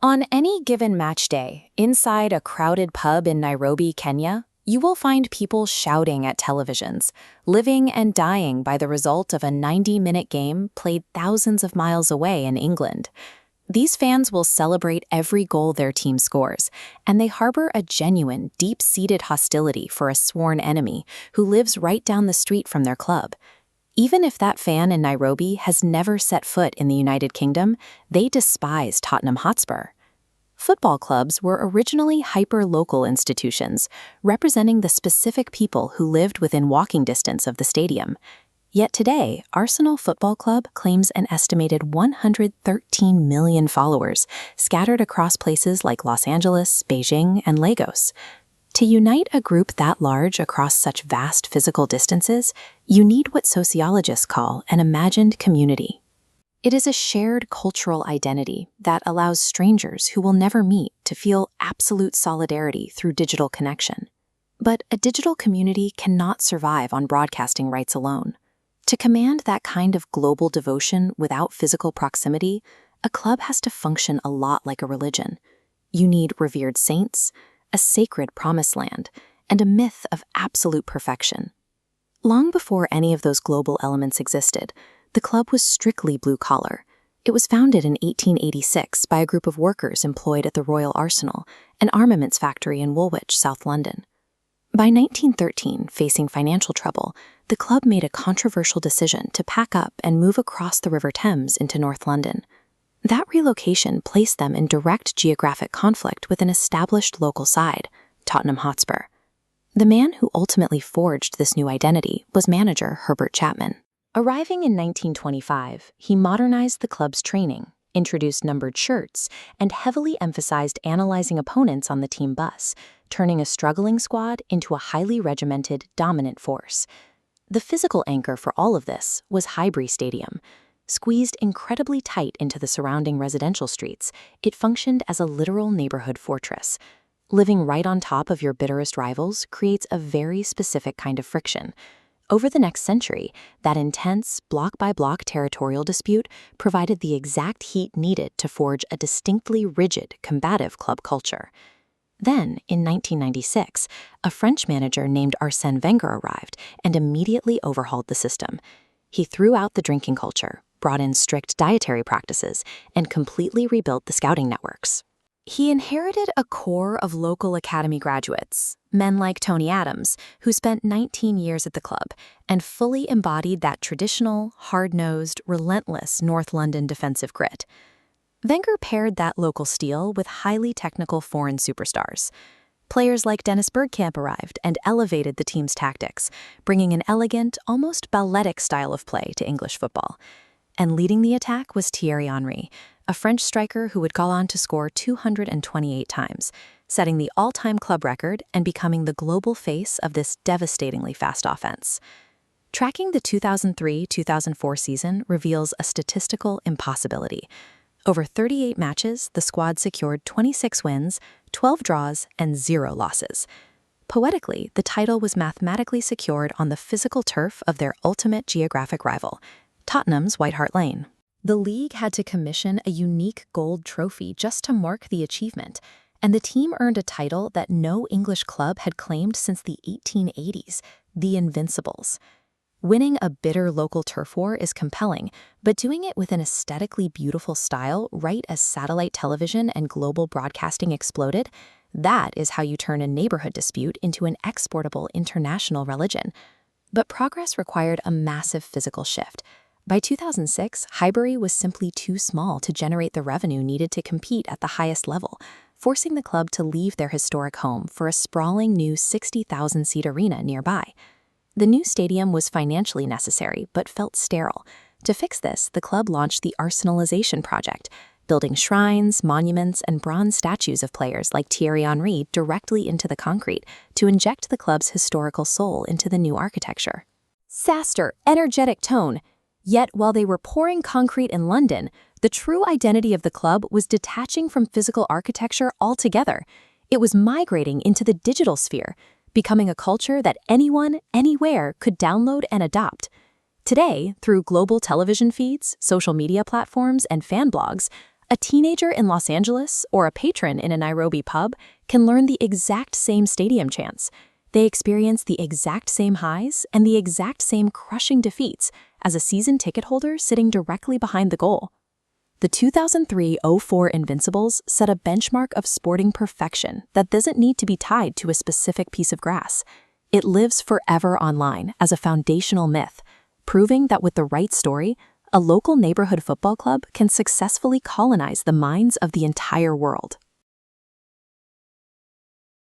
On any given match day, inside a crowded pub in Nairobi, Kenya, you will find people shouting at televisions, living and dying by the result of a 90-minute game played thousands of miles away in England. These fans will celebrate every goal their team scores, and they harbor a genuine, deep-seated hostility for a sworn enemy who lives right down the street from their club. Even if that fan in Nairobi has never set foot in the United Kingdom, they despise Tottenham Hotspur. Football clubs were originally hyper-local institutions, representing the specific people who lived within walking distance of the stadium. Yet today, Arsenal Football Club claims an estimated 113 million followers, scattered across places like Los Angeles, Beijing, and Lagos. To unite a group that large across such vast physical distances, you need what sociologists call an imagined community. It is a shared cultural identity that allows strangers who will never meet to feel absolute solidarity through digital connection. But a digital community cannot survive on broadcasting rights alone. To command that kind of global devotion without physical proximity, a club has to function a lot like a religion. You need revered saints, a sacred promised land, and a myth of absolute perfection. Long before any of those global elements existed, the club was strictly blue-collar. It was founded in 1886 by a group of workers employed at the Royal Arsenal, an armaments factory in Woolwich, South London. By 1913, facing financial trouble, the club made a controversial decision to pack up and move across the River Thames into North London. That relocation placed them in direct geographic conflict with an established local side, Tottenham Hotspur. The man who ultimately forged this new identity was manager Herbert Chapman. Arriving in 1925, he modernized the club's training, introduced numbered shirts, and heavily emphasized analyzing opponents on the team bus, turning a struggling squad into a highly regimented, dominant force. The physical anchor for all of this was Highbury Stadium. Squeezed incredibly tight into the surrounding residential streets, it functioned as a literal neighborhood fortress. Living right on top of your bitterest rivals creates a very specific kind of friction. Over the next century, that intense, block-by-block territorial dispute provided the exact heat needed to forge a distinctly rigid, combative club culture. Then, in 1996, a French manager named Arsène Wenger arrived and immediately overhauled the system. He threw out the drinking culture, brought in strict dietary practices, and completely rebuilt the scouting networks. He inherited a core of local academy graduates, men like Tony Adams, who spent 19 years at the club and fully embodied that traditional, hard-nosed, relentless North London defensive grit. Wenger paired that local steel with highly technical foreign superstars. Players like Dennis Bergkamp arrived and elevated the team's tactics, bringing an elegant, almost balletic style of play to English football. And leading the attack was Thierry Henry, a French striker who would go on to score 228 times, setting the all-time club record and becoming the global face of this devastatingly fast offense. Tracking the 2003-2004 season reveals a statistical impossibility. Over 38 matches, the squad secured 26 wins, 12 draws, and 0 losses. Poetically, the title was mathematically secured on the physical turf of their ultimate geographic rival, Tottenham's White Hart Lane. The league had to commission a unique gold trophy just to mark the achievement, and the team earned a title that no English club had claimed since the 1880s, the Invincibles. Winning a bitter local turf war is compelling, but doing it with an aesthetically beautiful style right as satellite television and global broadcasting exploded, that is how you turn a neighborhood dispute into an exportable international religion. But progress required a massive physical shift. By 2006, Highbury was simply too small to generate the revenue needed to compete at the highest level, forcing the club to leave their historic home for a sprawling new 60,000-seat arena nearby. The new stadium was financially necessary but felt sterile. To fix this, the club launched the Arsenalisation project, building shrines, monuments, and bronze statues of players like Thierry Henry directly into the concrete to inject the club's historical soul into the new architecture. Faster, energetic tone. Yet, while they were pouring concrete in London, the true identity of the club was detaching from physical architecture altogether. It was migrating into the digital sphere, becoming a culture that anyone, anywhere could download and adopt. Today, through global television feeds, social media platforms, and fan blogs, A teenager in Los Angeles or a patron in a Nairobi pub can learn the exact same stadium chants. They experience the exact same highs and the exact same crushing defeats as a season ticket holder sitting directly behind the goal. The 2003-04 Invincibles set a benchmark of sporting perfection that doesn't need to be tied to a specific piece of grass. It lives forever online as a foundational myth, proving that with the right story, a local neighborhood football club can successfully colonize the minds of the entire world.